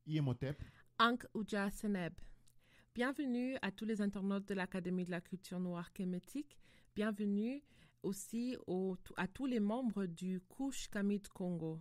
Imhotep. Ankh Oudja Seneb. Bienvenue à tous les internautes de l'Académie de la culture noire kémétique. Bienvenue aussi à tous les membres du Kush Kamit Congo.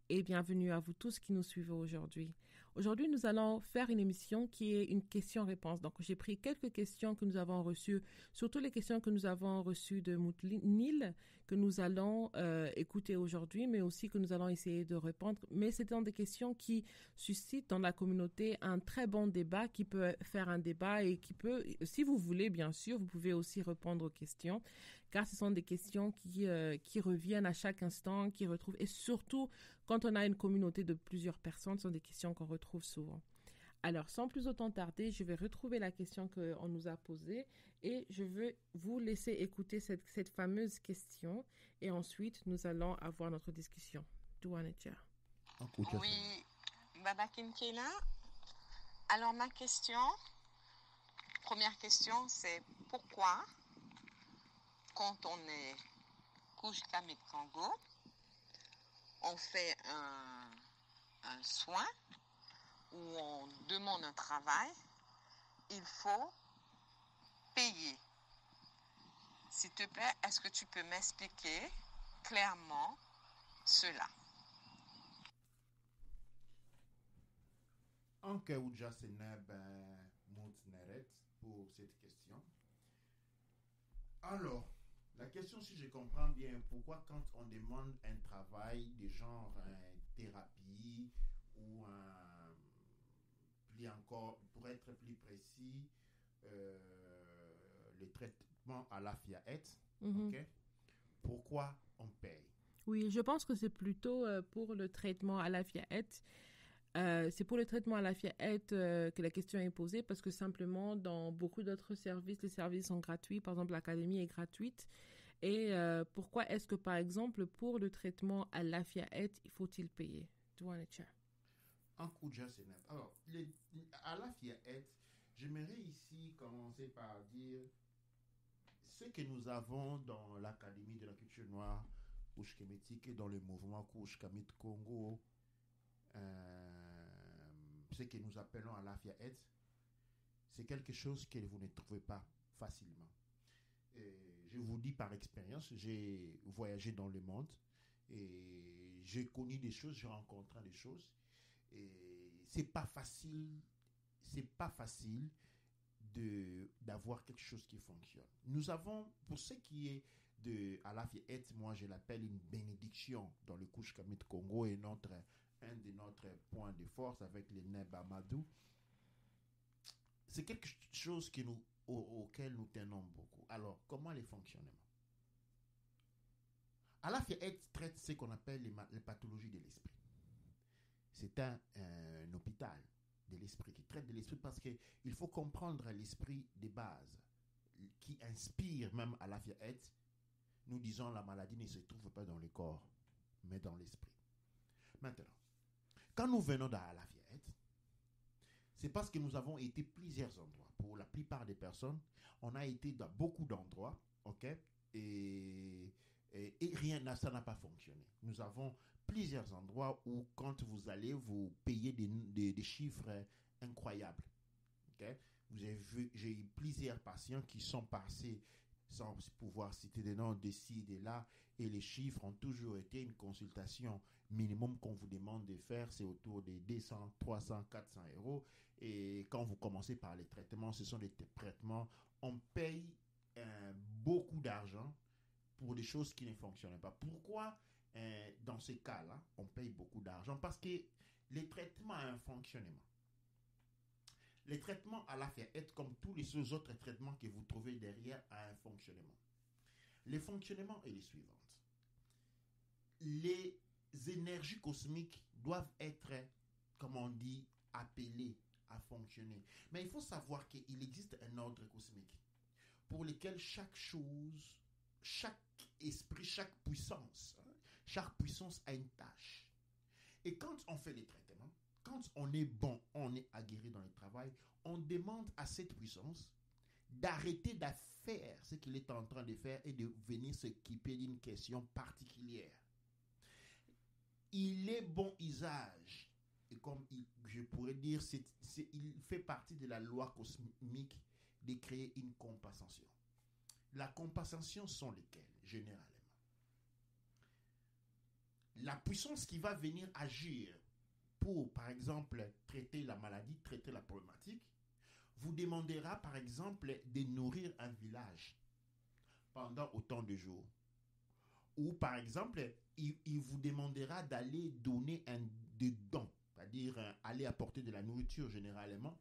Et bienvenue à vous tous qui nous suivez aujourd'hui. Aujourd'hui, nous allons faire une émission qui est une question-réponse. Donc, j'ai pris quelques questions que nous avons reçues, surtout les questions que nous avons reçues de Moutnil, que nous allons écouter aujourd'hui, mais aussi que nous allons essayer de répondre. Mais c'est dans des questions qui suscitent dans la communauté un très bon débat, qui peut faire un débat et qui peut, si vous voulez, bien sûr, vous pouvez aussi répondre aux questions, car ce sont des questions qui reviennent à chaque instant, qui retrouvent, et surtout, quand on a une communauté de plusieurs personnes, ce sont des questions qu'on retrouve souvent. Alors, sans plus autant tarder, je vais retrouver la question qu'on nous a posée et je veux vous laisser écouter cette fameuse question et ensuite, nous allons avoir notre discussion. Douanetia. Oui, Baba Kinkela. Alors, ma question, première question, c'est pourquoi, quand on est Kush Kamit Congo, on fait un soin où on demande un travail, il faut payer. S'il te plaît, est-ce que tu peux m'expliquer clairement cela? Ankh Oudja Seneb Moutneret pour cette question. Alors, la question, si je comprends bien, pourquoi quand on demande un travail de genre thérapie ou pour être plus précis, le traitement à la FIAET, ok? Pourquoi on paye? Oui, je pense que c'est plutôt pour le traitement à la FIAET. C'est pour le traitement à la FIAET que la question est posée parce que simplement dans beaucoup d'autres services, les services sont gratuits. Par exemple, l'académie est gratuite. Et pourquoi est-ce que, par exemple, pour le traitement à la FIAET, faut-il payer? Ankh Oudja Seneb. Alors, à la FIAET, j'aimerais ici commencer par dire ce que nous avons dans l'Académie de la culture noire Kush Kemétique et dans le mouvement Kush Kamit Congo, ce que nous appelons à la FIAET, c'est quelque chose que vous ne trouvez pas facilement. Et je vous dis par expérience, j'ai voyagé dans le monde et j'ai connu des choses, j'ai rencontré des choses et c'est pas facile d'avoir quelque chose qui fonctionne. Nous avons, pour ce qui est de Alafiet, moi je l'appelle une bénédiction dans le Kush Kamit Congo et un de notre points de force avec les Neb Amadou. C'est quelque chose auquel nous tenons beaucoup. Alors, comment les fonctionnements? Alafiet traite ce qu'on appelle les pathologies de l'esprit. C'est un hôpital de l'esprit qui traite de l'esprit parce qu'il faut comprendre l'esprit des bases qui inspire même à la fiette. Nous disons la maladie ne se trouve pas dans le corps mais dans l'esprit. Maintenant, quand nous venons dans la fiette, c'est parce que nous avons été plusieurs endroits. Pour la plupart des personnes, on a été dans beaucoup d'endroits, ok, et rien, ça n'a pas fonctionné. Nous avons plusieurs endroits où quand vous allez, vous payez des chiffres incroyables. Okay? J'ai eu plusieurs patients qui sont passés sans pouvoir citer des noms d'ici et de là, et les chiffres ont toujours été une consultation minimum qu'on vous demande de faire, c'est autour des 200, 300, 400 euros. Et quand vous commencez par les traitements, ce sont des traitements, on paye beaucoup d'argent pour des choses qui ne fonctionnent pas. Pourquoi dans ces cas-là, on paye beaucoup d'argent? Parce que les traitements ont un fonctionnement. Les traitements à la FIAET, comme tous les autres traitements que vous trouvez derrière, a un fonctionnement. Le fonctionnement est le suivant. Les énergies cosmiques doivent être, comme on dit, appelées à fonctionner. Mais il faut savoir qu'il existe un ordre cosmique pour lequel chaque chose, chaque esprit, chaque puissance a une tâche. Et quand on fait les traitements, quand on est bon, on est aguerri dans le travail, on demande à cette puissance d'arrêter de faire ce qu'il est en train de faire et de venir s'occuper d'une question particulière. Il est bon usage et comme je pourrais dire, il fait partie de la loi cosmique de créer une compensation. La compensation sont lesquelles, généralement? La puissance qui va venir agir pour, par exemple, traiter la maladie, traiter la problématique, vous demandera, par exemple, de nourrir un village pendant autant de jours. Ou, par exemple, il vous demandera d'aller donner des dons, c'est-à-dire aller apporter de la nourriture généralement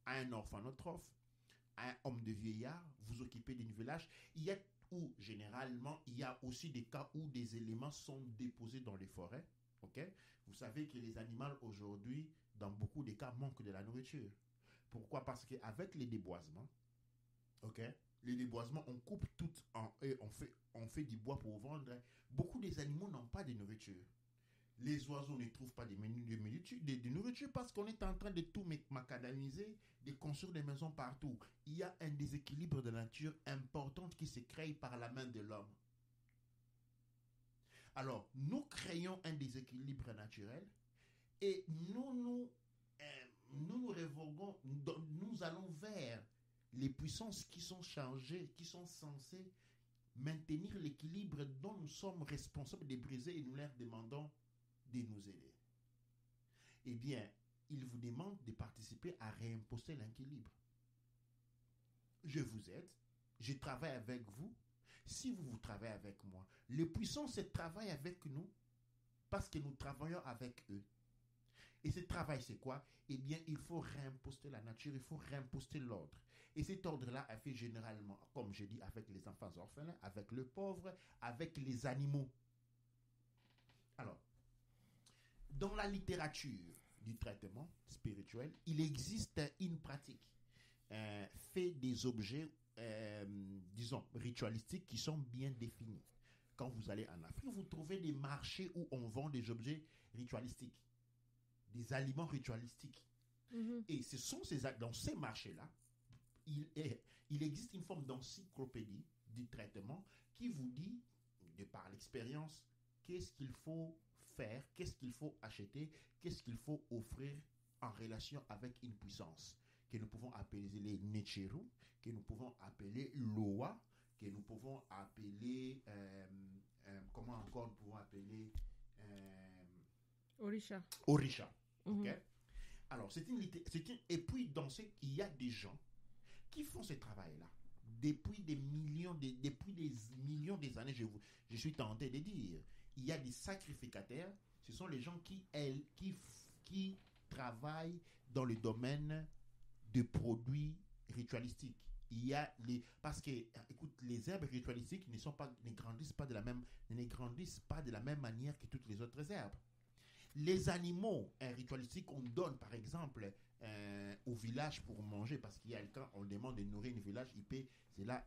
à un orphanotrophe, à un homme de vieillard, vous occuper d'un village. Il y a où, généralement, il y a aussi des cas où des éléments sont déposés dans les forêts. Okay? Vous savez que les animaux aujourd'hui, dans beaucoup de cas, manquent de la nourriture. Pourquoi? Parce qu'avec les déboisements, les déboisements, on coupe tout et on fait du bois pour vendre. Beaucoup des animaux n'ont pas de nourriture. Les oiseaux ne trouvent pas de nourriture parce qu'on est en train de tout macadamiser, de construire des maisons partout. Il y a un déséquilibre de la nature important qui se crée par la main de l'homme. Alors, nous créons un déséquilibre naturel et nous révoquons, nous allons vers les puissances qui sont chargées, qui sont censées maintenir l'équilibre dont nous sommes responsables de briser et nous leur demandons de nous aider. Eh bien, ils vous demandent de participer à réimposer l'équilibre. Je vous aide, je travaille avec vous. Si vous travaillez avec moi, les puissances travaillent avec nous parce que nous travaillons avec eux. Et ce travail, c'est quoi? Eh bien, il faut réimposer la nature, il faut réimposer l'ordre. Et cet ordre-là est fait généralement, comme je dis, avec les enfants orphelins, avec le pauvre, avec les animaux. Alors, dans la littérature du traitement spirituel, il existe une pratique fait des objets, disons, ritualistiques qui sont bien définis. Quand vous allez en Afrique, vous trouvez des marchés où on vend des objets ritualistiques, des aliments ritualistiques. Et ce sont dans ces marchés-là, il existe une forme d'encyclopédie du traitement qui vous dit, de par l'expérience, qu'est-ce qu'il faut faire, qu'est-ce qu'il faut acheter, qu'est-ce qu'il faut offrir en relation avec une puissance que nous pouvons appeler les Necheru, que nous pouvons appeler Loa, que nous pouvons appeler comment encore nous pouvons appeler Orisha. Okay? Alors et puis il y a des gens qui font ce travail-là depuis des millions des années. Je suis tenté de dire, il y a des sacrificataires. Ce sont les gens qui travaillent dans le domaine de produits ritualistiques. Parce que, écoute, les herbes ritualistiques ne grandissent pas de la même manière que toutes les autres herbes. Les animaux ritualistiques, on donne par exemple au village pour manger, parce qu'il y a quand on demande de nourrir un village, c'est là,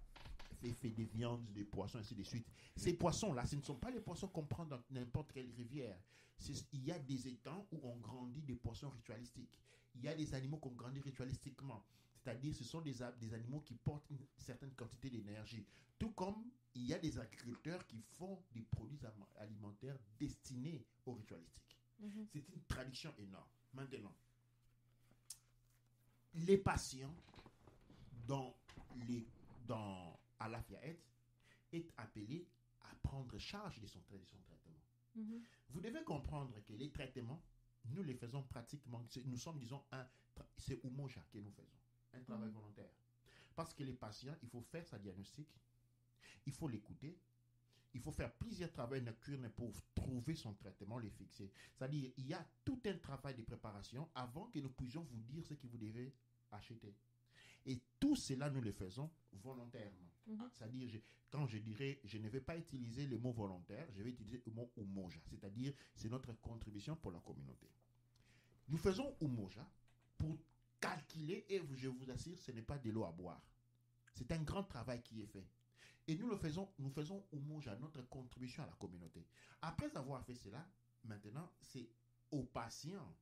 fait des viandes, des poissons, ainsi de suite. Ces poissons-là, ce ne sont pas les poissons qu'on prend dans n'importe quelle rivière. Il y a des étangs où on grandit des poissons ritualistiques. Il y a des animaux qu'on grandit ritualistiquement. C'est-à-dire, ce sont des animaux qui portent une certaine quantité d'énergie. Tout comme il y a des agriculteurs qui font des produits alimentaires destinés aux ritualistiques. C'est une tradition énorme. Maintenant, les patients à la FIAET est appelé à prendre charge de son traitement. Vous devez comprendre que les traitements, nous les faisons pratiquement, nous sommes, disons, c'est Umoja que nous faisons, un travail volontaire. Parce que les patients, il faut faire sa diagnostic, il faut l'écouter, il faut faire plusieurs travaux nocturnes pour trouver son traitement, les fixer. C'est-à-dire, il y a tout un travail de préparation avant que nous puissions vous dire ce que vous devez acheter. Et tout cela, nous le faisons volontairement. C'est-à-dire, quand je dirais, je ne vais pas utiliser le mot volontaire, je vais utiliser le mot Umoja. C'est-à-dire, c'est notre contribution pour la communauté. Nous faisons Umoja pour calculer, et je vous assure, ce n'est pas de l'eau à boire. C'est un grand travail qui est fait. Et nous faisons Umoja, notre contribution à la communauté. Après avoir fait cela, maintenant, c'est au patient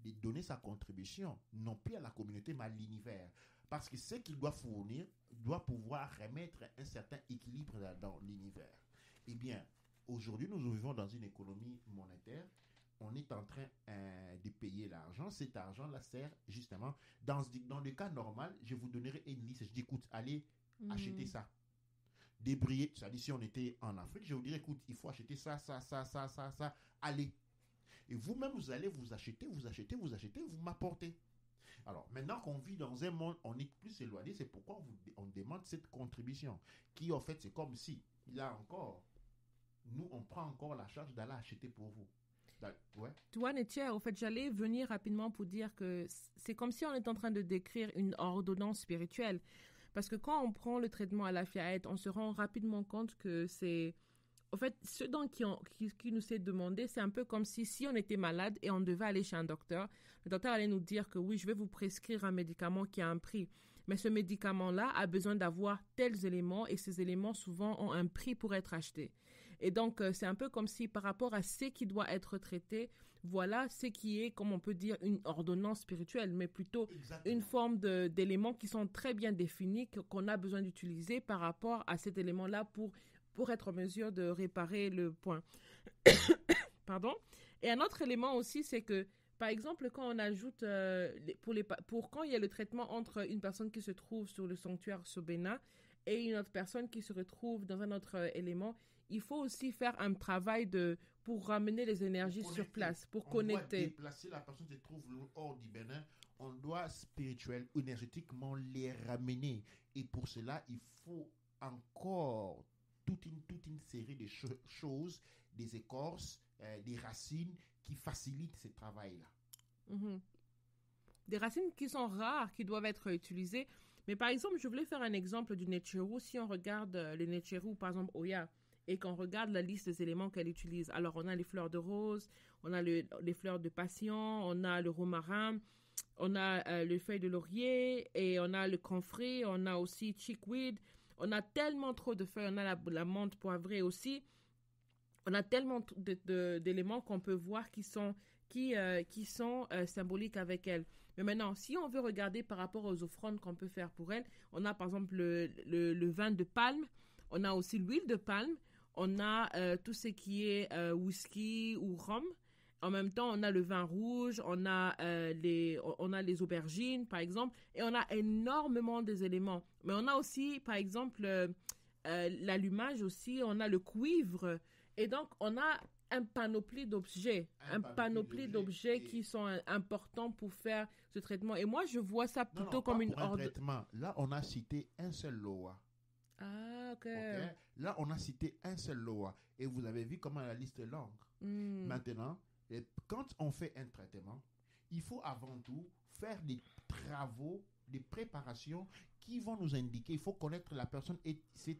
de donner sa contribution, non plus à la communauté, mais à l'univers. Parce que ce qu'il doit fournir doit pouvoir remettre un certain équilibre dans l'univers. Eh bien, aujourd'hui, nous vivons dans une économie monétaire on est en train de payer l'argent. Cet argent-là sert justement, dans le cas normal, je vous donnerai une liste. Je dis, écoute, allez acheter ça. Débriller, c'est-à-dire si on était en Afrique, je vous dirais, écoute, il faut acheter ça, allez. Et vous-même, vous allez vous acheter, vous m'apportez. Alors, maintenant qu'on vit dans un monde, on est plus éloigné, c'est pourquoi on demande cette contribution, qui en fait, c'est comme si, là encore, nous, on prend encore la charge d'aller acheter pour vous. Ouais. Tu vois, Nétier, en fait, j'allais venir rapidement pour dire que c'est comme si on est en train de décrire une ordonnance spirituelle. Parce que quand on prend le traitement à la Fiaet, on se rend rapidement compte que c'est... En fait, ce dont qui nous s'est demandé, c'est un peu comme si on était malade et on devait aller chez un docteur. Le docteur allait nous dire que oui, je vais vous prescrire un médicament qui a un prix. Mais ce médicament-là a besoin d'avoir tels éléments et ces éléments souvent ont un prix pour être achetés. Et donc, c'est un peu comme si par rapport à ce qui doit être traité, voilà ce qui est, comme on peut dire, une ordonnance spirituelle, mais plutôt une forme d'éléments qui sont très bien définis, qu'on a besoin d'utiliser par rapport à cet élément-là pour être en mesure de réparer le point. Pardon. Et un autre élément aussi, c'est que, par exemple, quand on ajoute, pour quand il y a le traitement entre une personne qui se trouve sur le sanctuaire Sobena et une autre personne qui se retrouve dans un autre élément, il faut aussi faire un travail pour ramener les énergies sur place, pour connecter. On doit déplacer la personne qui se trouve hors du Bénin. On doit énergétiquement les ramener. Et pour cela, il faut encore toute une série de choses, des écorces, des racines qui facilitent ce travail-là. Mm-hmm. Des racines qui sont rares, qui doivent être utilisées. Mais par exemple, je voulais faire un exemple du Netcheru. Si on regarde le Netcheru, par exemple, Oya, et qu'on regarde la liste des éléments qu'elle utilise. Alors, on a les fleurs de rose, on a les fleurs de passion, on a le romarin, on a les feuilles de laurier, et on a le comfrey, on a aussi chickweed. On a tellement trop de feuilles, on a la menthe poivrée aussi. On a tellement d'éléments qu'on peut voir qui sont symboliques avec elle. Mais maintenant, si on veut regarder par rapport aux offrandes qu'on peut faire pour elle, on a par exemple le vin de palme, on a aussi l'huile de palme, on a tout ce qui est whisky ou rhum. En même temps, on a le vin rouge, on a les aubergines, par exemple, et on a énormément des éléments. Mais on a aussi, par exemple, l'allumage aussi, on a le cuivre. Et donc, on a un panoplie d'objets, qui sont importants pour faire ce traitement. Et moi, je vois ça plutôt comme une ordre. Traitement. Là, on a cité un seul loa. Ah, ok. Là, on a cité un seul loa. Et vous avez vu comment la liste est longue. Maintenant, quand on fait un traitement, il faut avant tout faire des travaux, des préparations qui vont nous indiquer. Il faut connaître la personne et s'est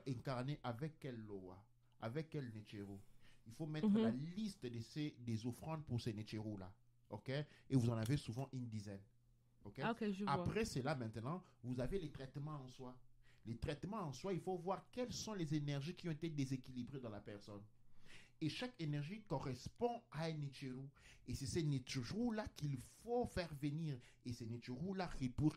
incarnée avec quel loa, avec quel Netcheru. Il faut mettre la liste des offrandes pour ces Netcheru-là. OK? Et vous en avez souvent une dizaine. OK? Okay, Après cela, maintenant, vous avez les traitements en soi. Les traitements en soi, il faut voir quelles sont les énergies qui ont été déséquilibrées dans la personne. Et chaque énergie correspond à un Netcheru. Et c'est ces Netcheru-là qu'il faut faire venir. Et ces Netcheru-là, pour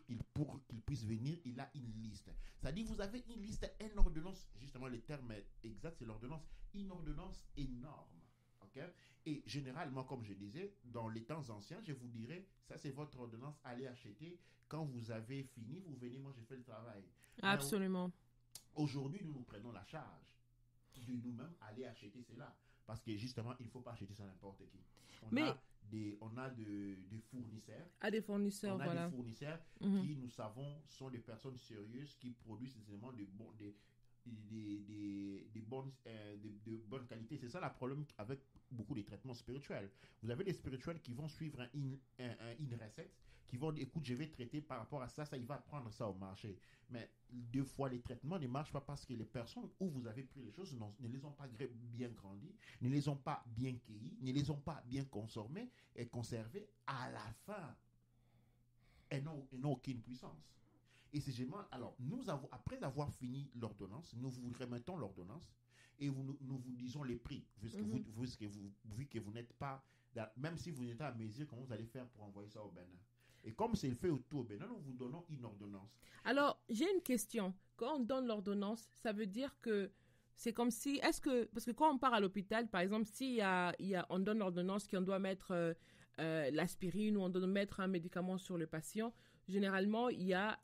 qu'il puisse venir, il a une liste. C'est-à-dire, vous avez une liste, une ordonnance, justement le terme exact, c'est l'ordonnance, une ordonnance énorme. Okay? Et généralement, comme je disais, dans les temps anciens, je vous dirais, ça c'est votre ordonnance, allez acheter. Quand vous avez fini, vous venez, moi j'ai fait le travail. Absolument. Alors, aujourd'hui, nous prenons la charge de nous-mêmes aller acheter cela. Parce que justement, il ne faut pas acheter ça n'importe qui. On a des fournisseurs. Des fournisseurs, voilà. Des fournisseurs qui, nous savons, sont des personnes sérieuses qui produisent des éléments de bonne qualité. C'est ça le problème avec beaucoup de traitements spirituels. Vous avez des spirituels qui vont suivre une recette, qui vont dire, écoute, je vais traiter par rapport à ça, il va prendre ça au marché. Mais deux fois, les traitements ne marchent pas parce que les personnes où vous avez pris les choses ne les ont pas bien grandi, ne les ont pas bien cueillis, ne les ont pas bien consommés et conservés. À la fin, elles n'ont aucune puissance. Et c'est généralement, alors, après avoir fini l'ordonnance, nous vous remettons l'ordonnance et nous vous disons les prix, vu que vous n'êtes pas, même si vous n'êtes pas à mesure, comment vous allez faire pour envoyer ça au Bénin. Et comme c'est fait autour au Bénin, nous vous donnons une ordonnance. Alors, j'ai une question. Quand on donne l'ordonnance, ça veut dire que c'est comme si, parce que quand on part à l'hôpital, par exemple, on donne l'ordonnance qu'on doit mettre l'aspirine ou on doit mettre un médicament sur le patient, généralement, il y a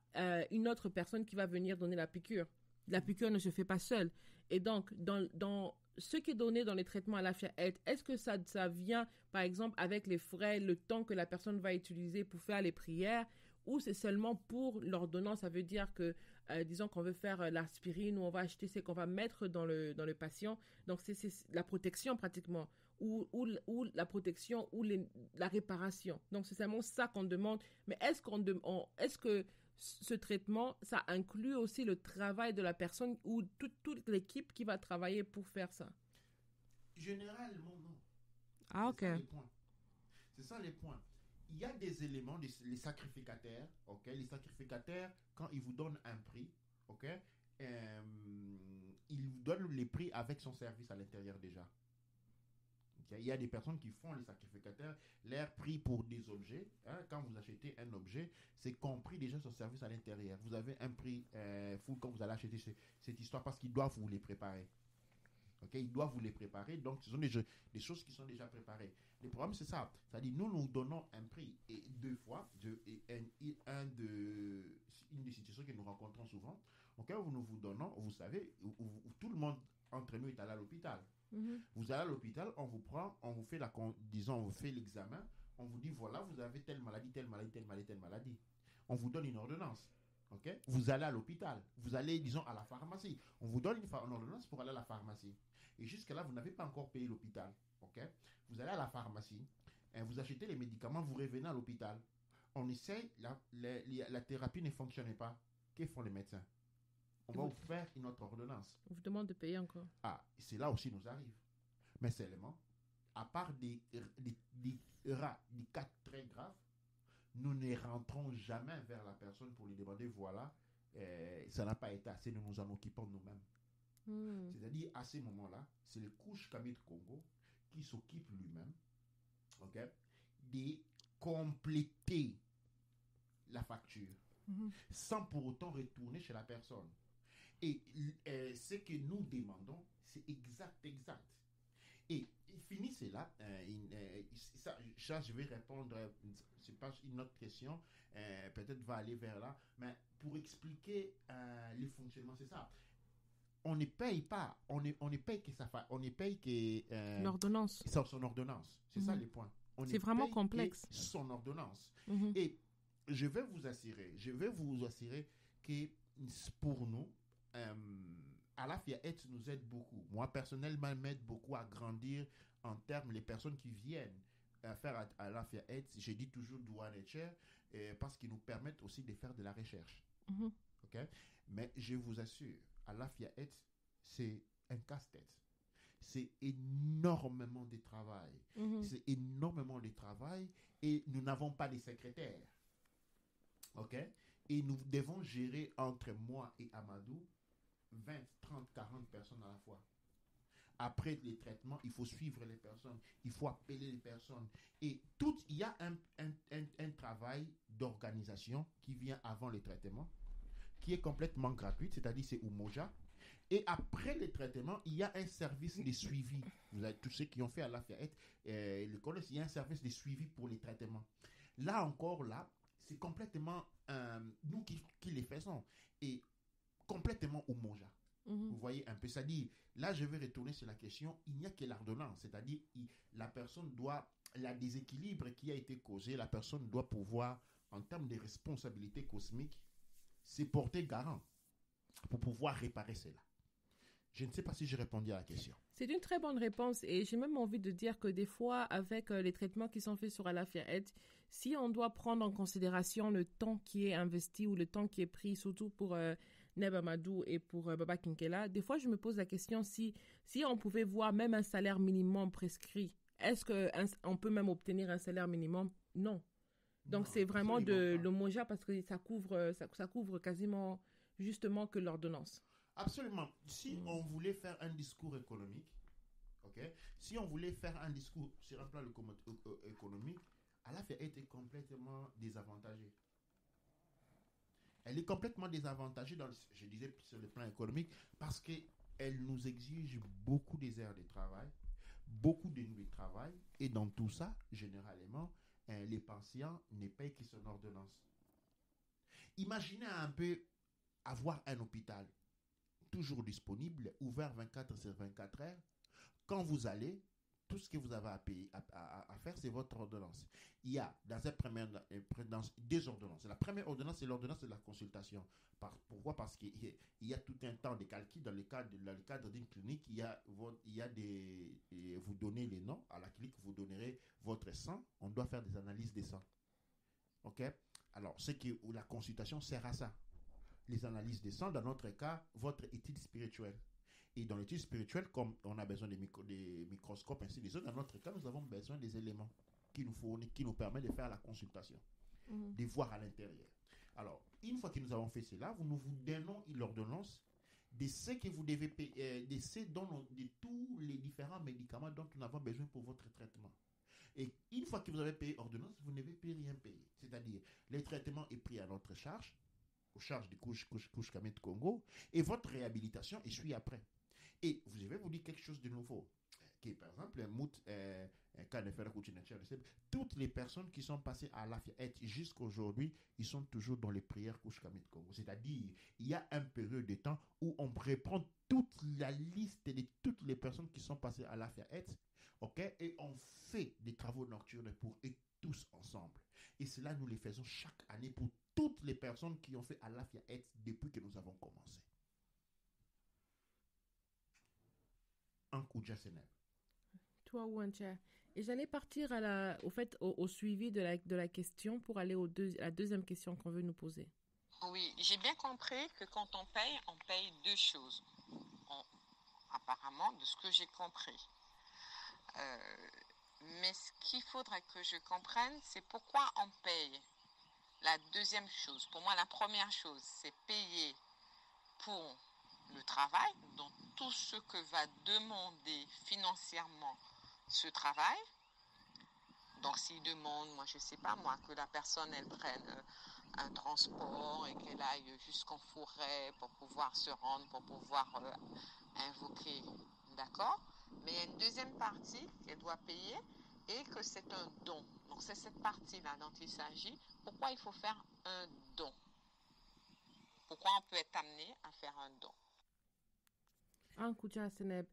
une autre personne qui va venir donner la piqûre. La piqûre ne se fait pas seule. Et donc, dans ce qui est donné dans les traitements à la Lafayette, est-ce que ça vient, par exemple, avec les frais, le temps que la personne va utiliser pour faire les prières, ou c'est seulement pour l'ordonnance? Ça veut dire que, disons qu'on veut faire l'aspirine ou on va acheter ce qu'on va mettre dans le patient. Donc, c'est la protection pratiquement, ou la protection ou la réparation. Donc, c'est seulement ça qu'on demande. Mais est-ce que ce traitement, ça inclut aussi le travail de la personne ou toute l'équipe qui va travailler pour faire ça? Généralement, non. Ah, ok. C'est ça les points. Il y a des éléments, les sacrificataires, ok? Les sacrificataires, quand ils vous donnent un prix, ok? Ils vous donnent les prix avec son service à l'intérieur déjà. Il y a des personnes qui font les sacrificataires, leur prix pour des objets. Hein, quand vous achetez un objet, c'est compris déjà son service à l'intérieur. Vous avez un prix full quand vous allez acheter cette histoire parce qu'ils doivent vous les préparer. Okay? Ils doivent vous les préparer. Donc, ce sont des choses qui sont déjà préparées. Le problème, c'est ça. C'est-à-dire, nous donnons un prix. Et deux fois, une des situations que nous rencontrons souvent, okay, où nous vous donnons, vous savez, où tout le monde entre nous est allé à l'hôpital. Mm-hmm. Vous allez à l'hôpital, on vous prend, on vous fait on vous fait l'examen, on vous dit voilà, vous avez telle maladie, telle maladie, telle maladie, telle maladie. On vous donne une ordonnance. Okay? Vous allez à l'hôpital, vous allez, disons, à la pharmacie. On vous donne une ordonnance pour aller à la pharmacie. Et jusque-là, vous n'avez pas encore payé l'hôpital. Okay? Vous allez à la pharmacie, vous achetez les médicaments, vous revenez à l'hôpital. On essaye, la thérapie ne fonctionne pas. Que font les médecins? On va vous faire une autre ordonnance. On vous demande de payer encore. Ah, c'est là aussi nous arrive. Mais seulement, à part des cas très graves, nous ne rentrons jamais vers la personne pour lui demander, voilà, ça n'a pas été assez, nous nous en occupons nous-mêmes. C'est-à-dire, à ce moment-là, c'est le Couche Kamit Congo qui s'occupe lui-même, okay, de compléter la facture, sans pour autant retourner chez la personne. Et ce que nous demandons, c'est exact. Et fini cela, ça je vais répondre, c'est pas une autre question, peut-être va aller vers là, mais pour expliquer le fonctionnement, c'est ça. On ne paye pas, on ne paye que ça, on ne paye que l'ordonnance. Son ordonnance, c'est ça le point. C'est vraiment complexe. Son ordonnance. Et je vais vous assurer que pour nous, à la Lafayette nous aide beaucoup. Moi, personnellement, m'aide beaucoup à grandir en termes les personnes qui viennent faire à la Lafayette. Je dis toujours douane et chair parce qu'ils nous permettent aussi de faire de la recherche. Okay? Mais je vous assure, à la Lafayette, c'est un casse-tête. C'est énormément de travail. C'est énormément de travail et nous n'avons pas de secrétaire. OK? Et nous devons gérer entre moi et Amadou 20, 30, 40 personnes à la fois. Après les traitements, il faut suivre les personnes, il faut appeler les personnes. Et il y a un travail d'organisation qui vient avant les traitements, qui est complètement gratuit, c'est-à-dire c'est Umoja. Et après les traitements, il y a un service de suivi. Vous avez tous ceux qui ont fait à la Lafayette, le connaissent, il y a un service de suivi pour les traitements. Là encore, c'est complètement nous qui les faisons. Et complètement Umoja. Vous voyez un peu, c'est-à-dire, là je vais retourner sur la question, il n'y a que l'ordonnance, c'est-à-dire la personne doit, la déséquilibre qui a été causé, la personne doit pouvoir, en termes de responsabilité cosmique, se porter garant pour pouvoir réparer cela. Je ne sais pas si j'ai répondu à la question. C'est une très bonne réponse et j'ai même envie de dire que des fois, avec les traitements qui sont faits sur Lafayette, si on doit prendre en considération le temps qui est investi ou le temps qui est pris, surtout pour Neb Amadou et pour Baba Kinkela, des fois je me pose la question si on pouvait voir même un salaire minimum prescrit. Est-ce qu'on peut même obtenir un salaire minimum? Non. Donc non, c'est vraiment de l'Umoja parce que ça couvre quasiment justement que l'ordonnance. Absolument. Si on voulait faire un discours économique, okay, si on voulait faire un discours sur un plan économique, Lafayette est complètement désavantagée. Elle est complètement désavantagée, je disais, sur le plan économique, parce que elle nous exige beaucoup des heures de travail, beaucoup de nuits de travail, et dans tout ça, généralement, les patients ne payent que son ordonnance. Imaginez un peu avoir un hôpital toujours disponible, ouvert 24 sur 24 heures. Quand vous allez, tout ce que vous avez à payer, à faire, c'est votre ordonnance. Il y a dans cette première deux ordonnances. La première ordonnance, c'est l'ordonnance de la consultation. Pourquoi? Parce qu'il y a tout un temps de calcul dans le cadre d'une clinique. Il y a vous donnez les noms à la clinique, vous donnerez votre sang. On doit faire des analyses de sang. OK? Alors, la consultation sert à ça. Les analyses de sang, dans notre cas, votre étude spirituelle. Et dans l'étude spirituelle, comme on a besoin des microscopes, ainsi de suite, dans notre cas, nous avons besoin des éléments qui nous permettent de faire la consultation, de voir à l'intérieur. Alors, une fois que nous avons fait cela, nous vous donnons l'ordonnance de ce que vous devez payer, de tous les différents médicaments dont nous avons besoin pour votre traitement. Et une fois que vous avez payé l'ordonnance, vous n'avez plus rien payé. C'est-à-dire, le traitement est pris à notre charge, aux charges du Couche Kamit Congo, et votre réhabilitation est suivie après. Et je vais vous dire quelque chose de nouveau. Qui, par exemple, toutes les personnes qui sont passées à l'AFIA jusqu'à aujourd'hui, ils sont toujours dans les prières Couche Kamit Congo. C'est-à-dire, il y a une période de temps où on reprend toute la liste de toutes les personnes qui sont passées à l'AFIA, ok, et on fait des travaux nocturnes pour eux tous ensemble. Et cela, nous les faisons chaque année pour toutes les personnes qui ont fait à l'AFIA depuis que nous avons commencé. Un coup de Seneb. Toi, Wancha. Et j'allais partir au suivi de la question pour aller à la deuxième question qu'on veut nous poser. Oui, j'ai bien compris que quand on paye deux choses. Apparemment, de ce que j'ai compris. Mais ce qu'il faudrait que je comprenne, c'est pourquoi on paye. La deuxième chose, pour moi, la première chose, c'est payer pour le travail, donc tout ce que va demander financièrement ce travail. Donc s'il demande, moi je sais pas moi, que la personne elle prenne un transport et qu'elle aille jusqu'en forêt pour pouvoir se rendre, pour pouvoir invoquer, d'accord? Mais il y a une deuxième partie qu'elle doit payer et que c'est un don. Donc c'est cette partie-là dont il s'agit. Pourquoi il faut faire un don? Pourquoi on peut être amené à faire un don?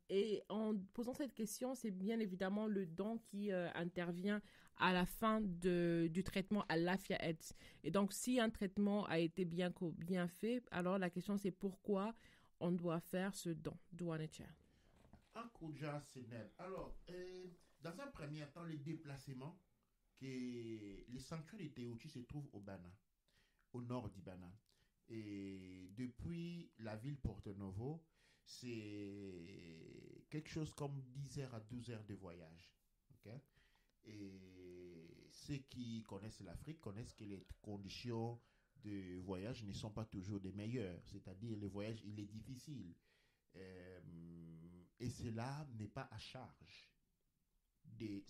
Et en posant cette question, c'est bien évidemment le don qui intervient à la fin du traitement à l'AFIA AIDS. Et donc, si un traitement a été bien fait, alors la question c'est pourquoi on doit faire ce don. Un coup de Seneb. Alors, dans un premier temps, les déplacements, les sanctuaires de Teochi se trouvent au Bana, au nord du Bana. Et depuis la ville Porto Novo, c'est quelque chose comme 10 heures à 12 heures de voyage. Okay? Et ceux qui connaissent l'Afrique connaissent que les conditions de voyage ne sont pas toujours des meilleures. C'est-à-dire, le voyage, il est difficile. Et cela n'est pas à charge des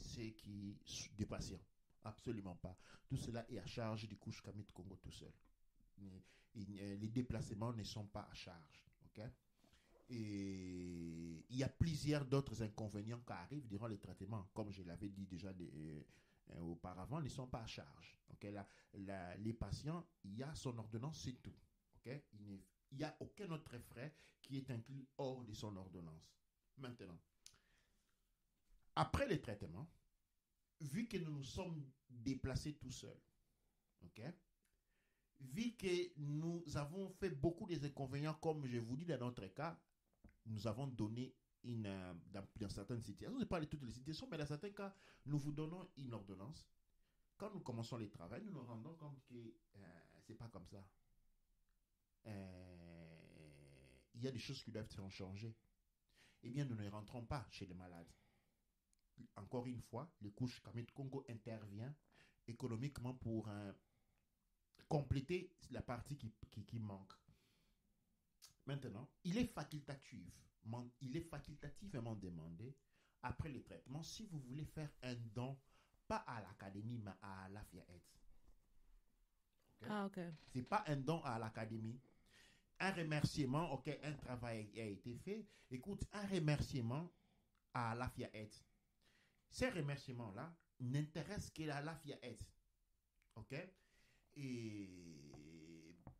patients. Absolument pas. Tout cela est à charge du Couche Kamit Congo tout seul. Les déplacements ne sont pas à charge. Okay? Et il y a plusieurs d'autres inconvénients qui arrivent durant les traitements, comme je l'avais dit déjà auparavant, ne sont pas à charge. Okay? Les patients, il y a son ordonnance, c'est tout. Okay? Il n'y a aucun autre frais qui est inclus hors de son ordonnance. Maintenant, après les traitements, vu que nous nous sommes déplacés tout seuls, okay? Vu que nous avons fait beaucoup des inconvénients, comme je vous dis dans notre cas, nous avons donné dans certaines situations, je ne sais pas de toutes les situations, mais dans certains cas, nous vous donnons une ordonnance. Quand nous commençons les travaux, nous nous rendons compte que c'est pas comme ça. Il y a des choses qui doivent être changées. Eh bien, nous ne rentrons pas chez les malades. Encore une fois, le Couche Kamit Congo intervient économiquement pour compléter la partie qui manque. Maintenant, il est facultativement demandé, après le traitement, si vous voulez faire un don, pas à l'académie, mais à l'AFIA AIDS. Okay? C'est pas un don à l'académie. un remerciement, ok, un travail a été fait. Écoute, un remerciement à Lafayette. Ces remerciements-là n'intéressent que la Lafayette. Ok? Et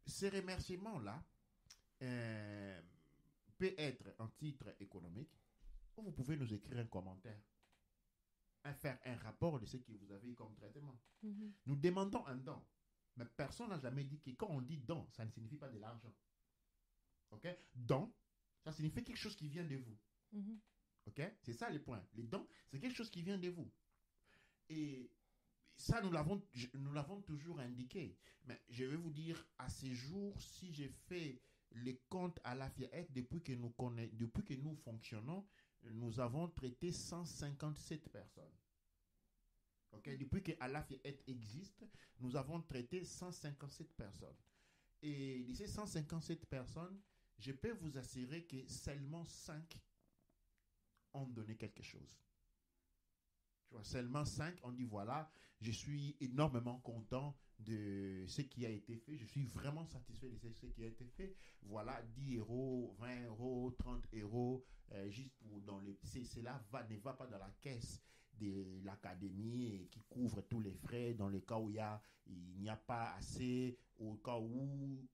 ces remerciements-là euh, peut être un titre économique ou vous pouvez nous écrire un commentaire, faire un rapport de ce que vous avez eu comme traitement. Mhm. Nous demandons un don. Mais personne n'a jamais dit que quand on dit don, ça ne signifie pas de l'argent. Ok? Don, ça signifie quelque chose qui vient de vous. Mhm. Ok? C'est ça le point. Les dons, c'est quelque chose qui vient de vous. Et ça, nous l'avons toujours indiqué. Mais je vais vous dire, à ces jours, si j'ai fait les comptes à la FIAET, depuis que nous fonctionnons, nous avons traité 157 personnes. Okay? Depuis que Alafiet existe, nous avons traité 157 personnes. Et de ces 157 personnes, je peux vous assurer que seulement 5 ont donné quelque chose. Tu vois, seulement 5 ont dit voilà, je suis énormément content de ce qui a été fait. Je suis vraiment satisfait de ce qui a été fait. Voilà, 10 euros, 20 euros, 30 euros, juste pour dans le. Cela ne va pas dans la caisse de l'académie et qui couvre tous les frais dans le cas où il n'y a pas assez, au cas où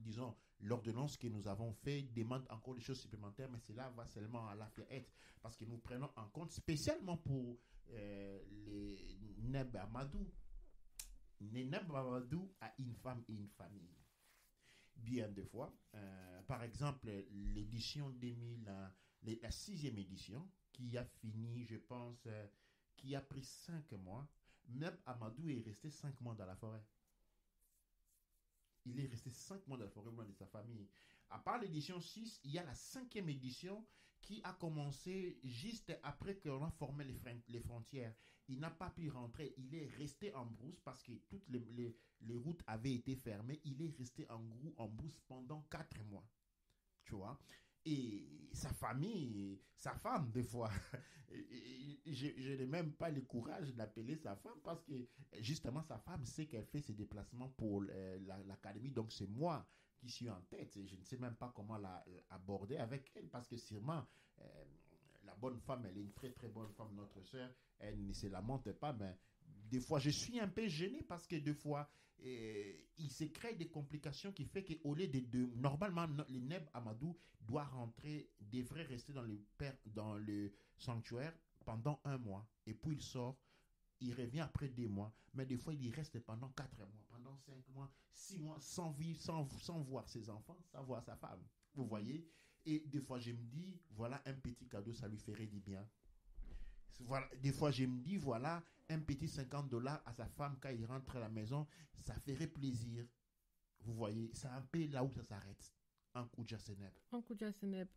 disons, l'ordonnance que nous avons fait demande encore des choses supplémentaires, mais cela va seulement à la FIAET parce que nous prenons en compte spécialement pour les Neb Amadou. Neb Amadou a une femme et une famille. Bien des fois, par exemple, l'édition 2000, la 6e édition, qui a fini, je pense, qui a pris 5 mois, Neb Amadou est resté 5 mois dans la forêt. Il est resté 5 mois dans la forêt loin de sa famille. À part l'édition 6, il y a la 5e édition qui a commencé juste après qu'on a formé les frontières. Il n'a pas pu rentrer. Il est resté en brousse parce que toutes les routes avaient été fermées. Il est resté en brousse pendant 4 mois. Tu vois? Et sa famille, sa femme, des fois, je n'ai même pas le courage d'appeler sa femme parce que justement sa femme sait qu'elle fait ses déplacements pour l'académie. Donc c'est moi qui suis en tête. Et je ne sais même pas comment l'aborder avec elle parce que sûrement la bonne femme, elle est une très très bonne femme, notre soeur. Elle ne se lamente pas, mais des fois je suis un peu gêné parce que des fois il se crée des complications qui fait qu'au lieu de normalement le Neb Amadou devrait rester dans le sanctuaire pendant 1 mois et puis il sort, il revient après 2 mois, mais des fois il y reste pendant 4 mois, pendant 5 mois, 6 mois sans vivre, sans voir ses enfants, sans voir sa femme, vous voyez. Et des fois je me dis voilà, un petit cadeau, ça lui ferait du bien. Voilà, des fois je me dis voilà, un petit $50 à sa femme quand il rentre à la maison, ça ferait plaisir. Vous voyez, c'est un peu là où ça s'arrête. En Koudia Seneb. En Koudia Seneb.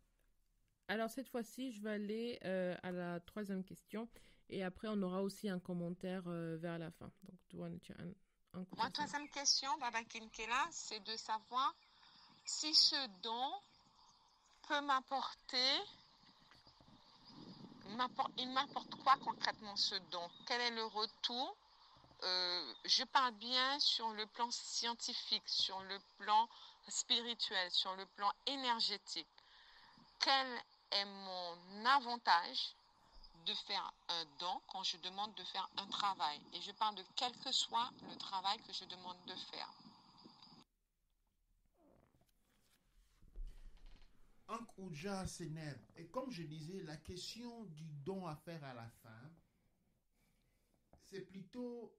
Alors cette fois-ci, je vais aller à la 3e question et après on aura aussi un commentaire vers la fin. Donc tu vois, Ma 3e question, Baba Kinkela, c'est de savoir si ce don peut m'apporter. Il m'apporte quoi concrètement ce don? Quel est le retour? Je parle bien sur le plan scientifique, sur le plan spirituel, sur le plan énergétique. Quel est mon avantage de faire un don quand je demande de faire un travail? Et je parle de quel que soit le travail que je demande de faire. En Koudia Seneb. Et comme je disais, la question du don à faire à la fin, c'est plutôt.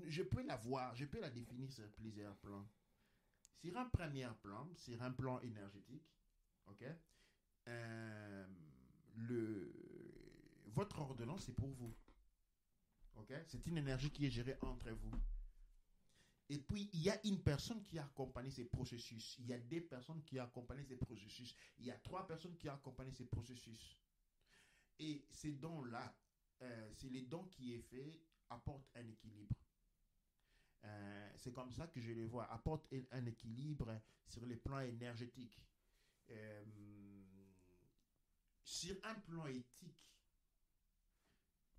Je peux la voir, je peux la définir sur plusieurs plans. Sur un premier plan, sur un plan énergétique, ok, votre ordonnance c'est pour vous, ok, c'est une énergie qui est gérée entre vous. Et puis, il y a une personne qui a accompagné ces processus. Il y a 2 personnes qui ont accompagné ces processus. Il y a 3 personnes qui ont accompagné ces processus. Et ces dons-là, c'est les dons qui est fait, apportent un équilibre. C'est comme ça que je les vois. Apporte un équilibre sur le plan énergétique. Sur un plan éthique,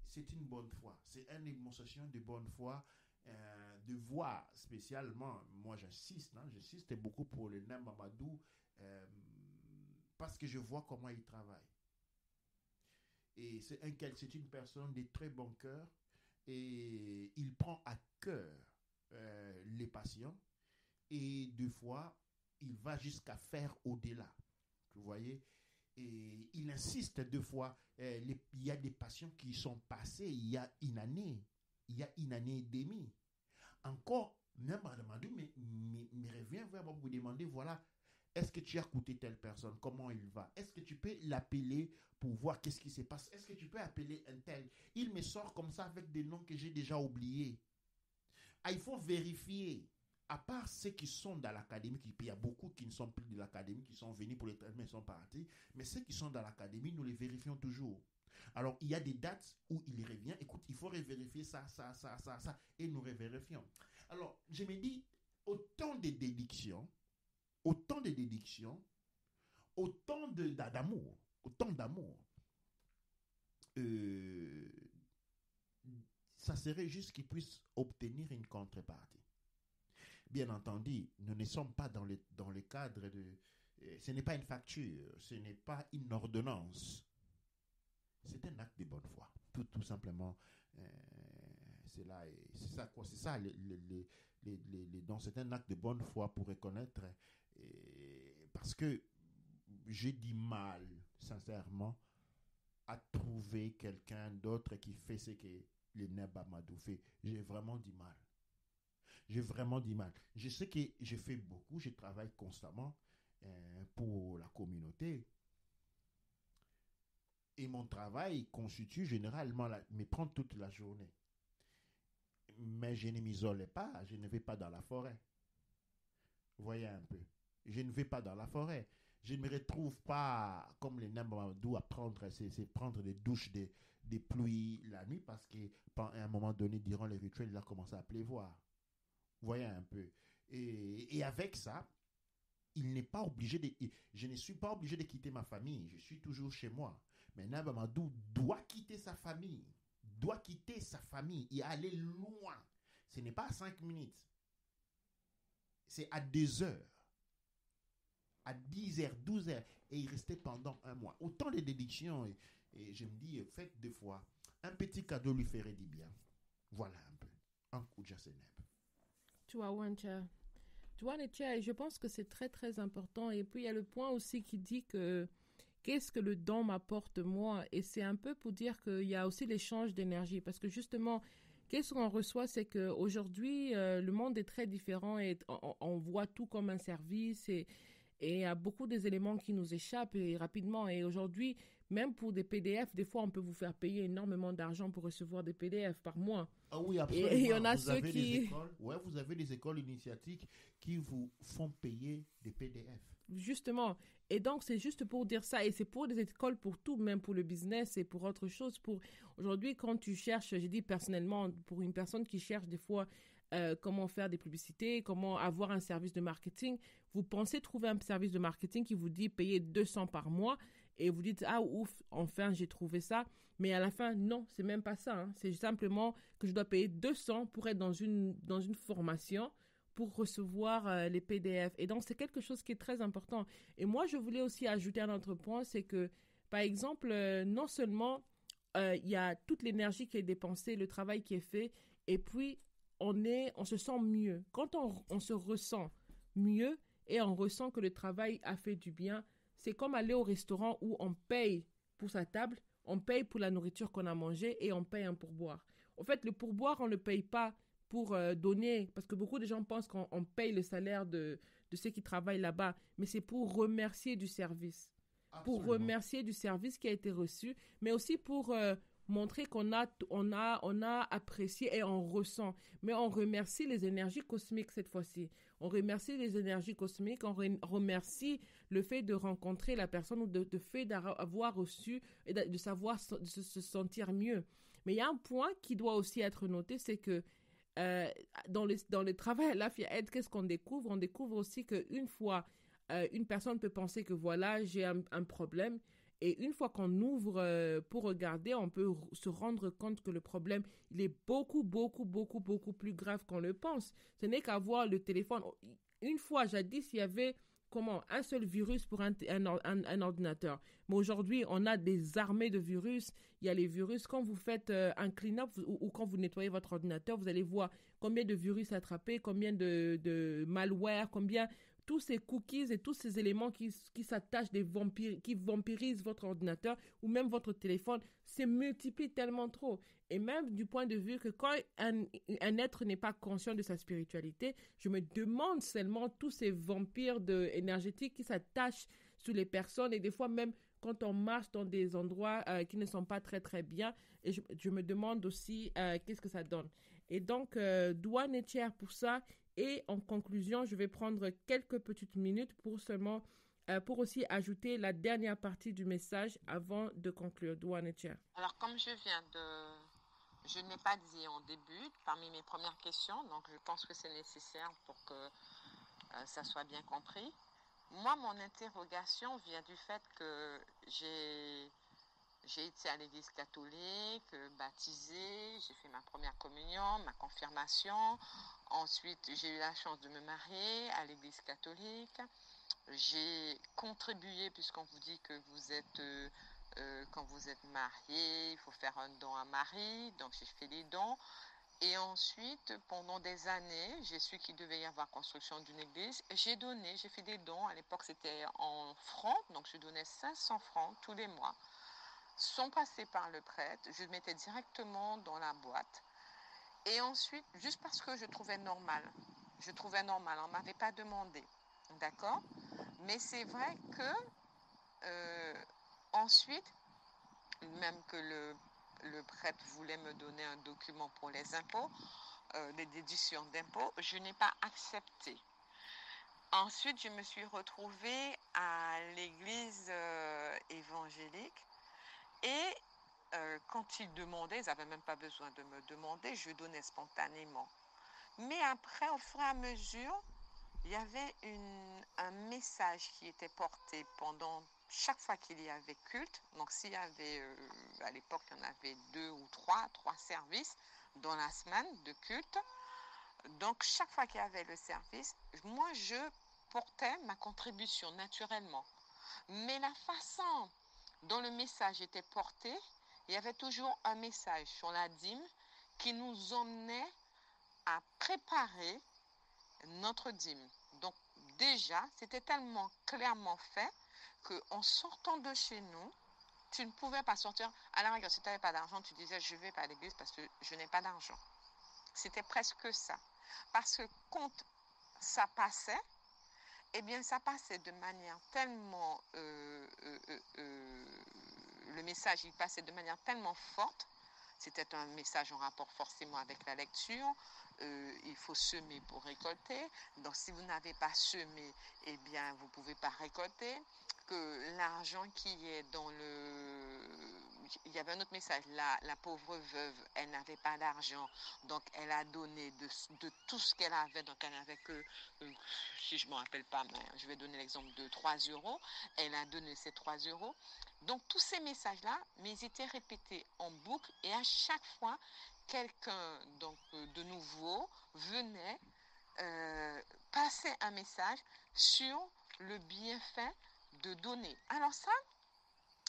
c'est une bonne foi. C'est une démonstration de bonne foi de voir spécialement, moi j'insiste beaucoup pour le Neb Mamadou, parce que je vois comment il travaille. Et c'est une personne de très bon cœur, et il prend à cœur les patients, et deux fois, il va jusqu'à faire au-delà. Vous voyez? Et il insiste deux fois. Il y a des patients qui sont passés il y a une année et demie. Encore, même Madame me revient vers moi pour demander, voilà, est-ce que tu as écouté telle personne? Comment il va? Est-ce que tu peux l'appeler pour voir qu'est-ce qui se passe? Est-ce que tu peux appeler un tel? Il me sort comme ça avec des noms que j'ai déjà oubliés. Il faut vérifier. À part ceux qui sont dans l'académie, il y a beaucoup qui ne sont plus de l'académie, qui sont venus pour les traitements, ils sont partis. Mais ceux qui sont dans l'académie, nous les vérifions toujours. Alors, il y a des dates où il revient. Écoute, il faut revérifier ça, et nous revérifions. Alors, je me dis, autant de déductions, autant d'amour, ça serait juste qu'ils puissent obtenir une contrepartie. Bien entendu, nous ne sommes pas dans le cadre de... ce n'est pas une facture, ce n'est pas une ordonnance. C'est un acte de bonne foi. Tout simplement, c'est ça quoi. C'est ça les dons. C'est un acte de bonne foi pour reconnaître. Parce que j'ai du mal, sincèrement, à trouver quelqu'un d'autre qui fait ce que le Neb Mamadou fait. J'ai vraiment du mal. Je sais que je fais beaucoup, je travaille constamment pour la communauté. Et mon travail constitue généralement, me prend toute la journée. Mais je ne m'isole pas, je ne vais pas dans la forêt. Vous voyez un peu. Je ne vais pas dans la forêt. Je ne me retrouve pas comme les Neb Mamadou à prendre des douches de pluie la nuit parce qu'à un moment donné, durant les rituels, il a commencé à pleuvoir. Vous voyez un peu. Et avec ça, je ne suis pas obligé de quitter ma famille. Je suis toujours chez moi. Mais Neb Mamadou doit quitter sa famille. Et aller loin. Ce n'est pas à 5 minutes. C'est à 2 heures. À 10 heures, 12 heures. Et il restait pendant 1 mois. Autant de déductions. Et je me dis, faites 2 fois. Un petit cadeau lui ferait du bien. Voilà un peu. Un coup de Seneb. Tu vois, Netia, je pense que c'est très, très important. Et puis, il y a le point aussi qui dit que qu'est-ce que le don m'apporte moi? Et c'est un peu pour dire qu'il y a aussi l'échange d'énergie. Parce que justement, qu'est-ce qu'on reçoit? C'est qu'aujourd'hui, le monde est très différent et on voit tout comme un service et il y a beaucoup des éléments qui nous échappent rapidement. Et aujourd'hui, même pour des PDF, des fois, on peut vous faire payer énormément d'argent pour recevoir des PDF par mois. Ah oui, absolument. Et il y en a ceux qui... vous avez des écoles initiatiques qui vous font payer des PDF. Justement. Et donc, c'est juste pour dire ça. Et c'est pour des écoles, pour tout, même pour le business et pour autre chose. Aujourd'hui, quand tu cherches, j'ai dit personnellement, pour une personne qui cherche des fois comment faire des publicités, comment avoir un service de marketing, vous pensez trouver un service de marketing qui vous dit payer 200 par mois et vous dites, ah ouf, enfin j'ai trouvé ça. Mais à la fin, non, c'est même pas ça. Hein. C'est simplement que je dois payer 200 pour être dans une formation pour recevoir les PDF. Et donc, c'est quelque chose qui est très important. Et moi, je voulais aussi ajouter un autre point, c'est que, par exemple, non seulement il y a toute l'énergie qui est dépensée, le travail qui est fait, et puis on se sent mieux. Quand on se ressent mieux et on ressent que le travail a fait du bien, c'est comme aller au restaurant où on paye pour sa table, on paye pour la nourriture qu'on a mangée et on paye un pourboire. En fait, le pourboire, on ne le paye pas pour donner, parce que beaucoup de gens pensent qu'on paye le salaire de ceux qui travaillent là-bas, mais c'est pour remercier du service. Absolument. Pour remercier du service qui a été reçu, mais aussi pour montrer qu'on a apprécié et on ressent. Mais on remercie les énergies cosmiques cette fois-ci. On remercie les énergies cosmiques, on remercie le fait de rencontrer la personne ou de fait d'avoir reçu et de savoir de se sentir mieux. Mais il y a un point qui doit aussi être noté, c'est que dans le travail à l'AFIA-Aide, qu'est-ce qu'on découvre? On découvre aussi qu'une fois, une personne peut penser que voilà, j'ai un problème Et une fois qu'on ouvre pour regarder, on peut se rendre compte que le problème, il est beaucoup, beaucoup, beaucoup, beaucoup plus grave qu'on le pense. Ce n'est qu'avoir le téléphone. Une fois, jadis, il y avait un seul virus pour un ordinateur. Mais aujourd'hui, on a des armées de virus. Il y a les virus. Quand vous faites un clean-up ou quand vous nettoyez votre ordinateur, vous allez voir combien de virus attrapés, combien de malware, combien tous ces cookies et tous ces éléments qui s'attachent, qui vampirisent votre ordinateur ou même votre téléphone, se multiplient tellement trop. Et même du point de vue que quand un être n'est pas conscient de sa spiritualité, je me demande seulement tous ces vampires énergétiques qui s'attachent sur les personnes et des fois même quand on marche dans des endroits qui ne sont pas très très bien. Et je me demande aussi qu'est-ce que ça donne. Et donc, douane et tiers pour ça. Et en conclusion, je vais prendre quelques petites minutes pour aussi ajouter la dernière partie du message avant de conclure. Douane et tiers. Alors, comme je n'ai pas dit en début, parmi mes premières questions, donc je pense que c'est nécessaire pour que ça soit bien compris. Moi, mon interrogation vient du fait que j'ai été à l'église catholique, baptisée, j'ai fait ma première communion, ma confirmation. Ensuite, j'ai eu la chance de me marier à l'église catholique. J'ai contribué, puisqu'on vous dit que vous êtes, quand vous êtes marié, il faut faire un don à Marie. Donc, j'ai fait des dons. Et ensuite, pendant des années, j'ai su qu'il devait y avoir construction d'une église. J'ai donné, j'ai fait des dons. À l'époque, c'était en francs. Donc, je donnais 500 francs tous les mois. Sans passer par le prêtre, je le mettais directement dans la boîte. Et ensuite, juste parce que je trouvais normal, on ne m'avait pas demandé, d'accord? Mais c'est vrai que ensuite, même que le prêtre voulait me donner un document pour les impôts, des déductions d'impôts, je n'ai pas accepté. Ensuite, je me suis retrouvée à l'église évangélique. Et quand ils demandaient, ils n'avaient même pas besoin de me demander, je donnais spontanément. Mais après, au fur et à mesure, il y avait un message qui était porté pendant chaque fois qu'il y avait culte. Donc s'il y avait, à l'époque, il y en avait 2 ou 3 services dans la semaine de culte. Donc chaque fois qu'il y avait le service, moi je portais ma contribution naturellement. Mais la façon dont le message était porté, il y avait toujours un message sur la dîme qui nous emmenait à préparer notre dîme. Donc déjà, c'était tellement clairement fait qu'en sortant de chez nous, tu ne pouvais pas sortir. À la rigueur, si tu n'avais pas d'argent, tu disais je ne vais pas à l'église parce que je n'ai pas d'argent. C'était presque ça. Parce que quand ça passait, eh bien, ça passait de manière tellement... le message, il passait de manière tellement forte. C'était un message en rapport forcément avec la lecture. Il faut semer pour récolter. Donc, si vous n'avez pas semé, eh bien, vous ne pouvez pas récolter. Que l'argent qui est dans le... Il y avait un autre message. La pauvre veuve, elle n'avait pas d'argent. Donc, elle a donné de tout ce qu'elle avait. Donc, elle n'avait que... si je ne me rappelle pas, mais je vais donner l'exemple de 3 euros. Elle a donné ces 3 euros. Donc, tous ces messages-là, mais ils étaient répétés en boucle et à chaque fois, quelqu'un donc, de nouveau venait passer un message sur le bienfait de donner. Alors ça,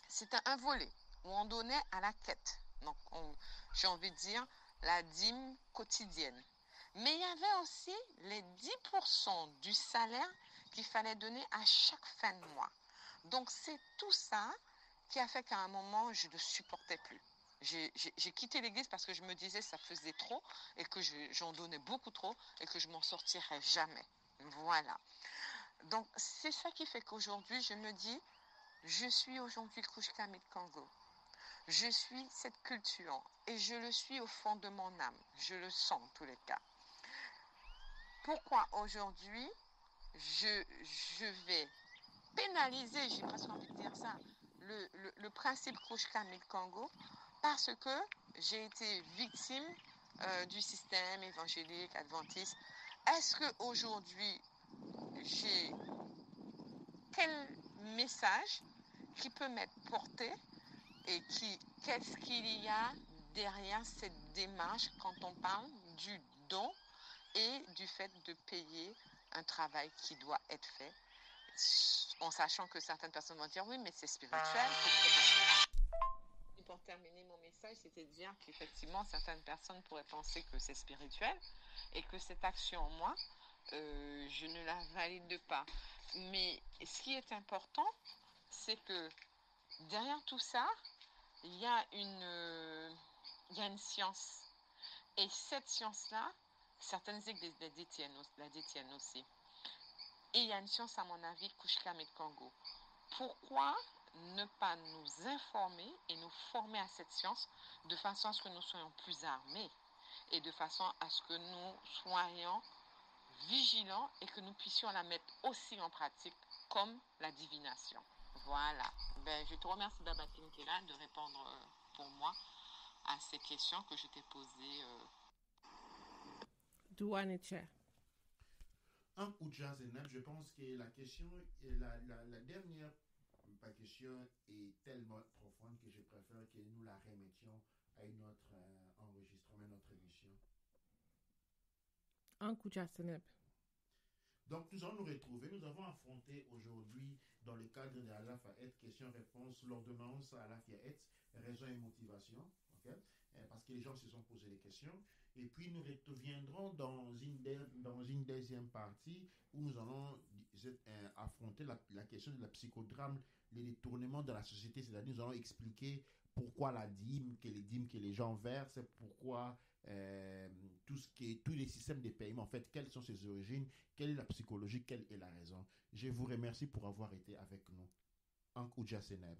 c'était un volet où on donnait à la quête. Donc, j'ai envie de dire la dîme quotidienne. Mais il y avait aussi les 10% du salaire qu'il fallait donner à chaque fin de mois. Donc, c'est tout ça qui a fait qu'à un moment, je ne supportais plus. J'ai quitté l'église parce que je me disais que ça faisait trop et que j'en donnais beaucoup trop et que je m'en sortirais jamais. Voilà. Donc, c'est ça qui fait qu'aujourd'hui, je me dis, je suis aujourd'hui Kush Kamit Congo. Je suis cette culture et je le suis au fond de mon âme. Je le sens en tous les cas. Pourquoi aujourd'hui, je vais pénaliser, j'ai presque envie de dire ça, le principe Kush Kamit Congo parce que j'ai été victime du système évangélique adventiste. Est-ce qu'aujourd'hui, j'ai quel message qui peut m'être porté et qu'est-ce qu'il y a derrière cette démarche quand on parle du don et du fait de payer un travail qui doit être fait, en sachant que certaines personnes vont dire oui, mais c'est spirituel. Pour terminer mon message, c'était de dire qu'effectivement, certaines personnes pourraient penser que c'est spirituel et que cette action en moi, je ne la valide pas. Mais ce qui est important, c'est que derrière tout ça, il y a une science. Et cette science-là, certaines églises la détiennent aussi. Et il y a une science, à mon avis, Kushkamet Congo. Pourquoi ne pas nous informer et nous former à cette science de façon à ce que nous soyons plus armés et de façon à ce que nous soyons vigilants et que nous puissions la mettre aussi en pratique comme la divination. Voilà. Je te remercie, Babatine Kela, de répondre pour moi à ces questions que je t'ai posées. Douaniche. Un Ouja Zenab, je pense que la question, la dernière question est tellement profonde que je préfère que nous la remettions à une autre enregistrement, une autre émission. Un Ouja Zenab. Donc, nous allons nous retrouver. Nous avons affronté aujourd'hui, dans le cadre de la FAET, question-réponse, l'ordonnance à la FAET, raison et motivation. Okay? Parce que les gens se sont posé des questions. Et puis, nous reviendrons dans une deuxième partie où nous allons affronter la question de la psychodrame, les détournements de la société. C'est-à-dire, nous allons expliquer pourquoi la dîme que les gens versent, pourquoi tous les systèmes de paiement, en fait, quelles sont ses origines, quelle est la psychologie, quelle est la raison. Je vous remercie pour avoir été avec nous. Ankouja Seneb.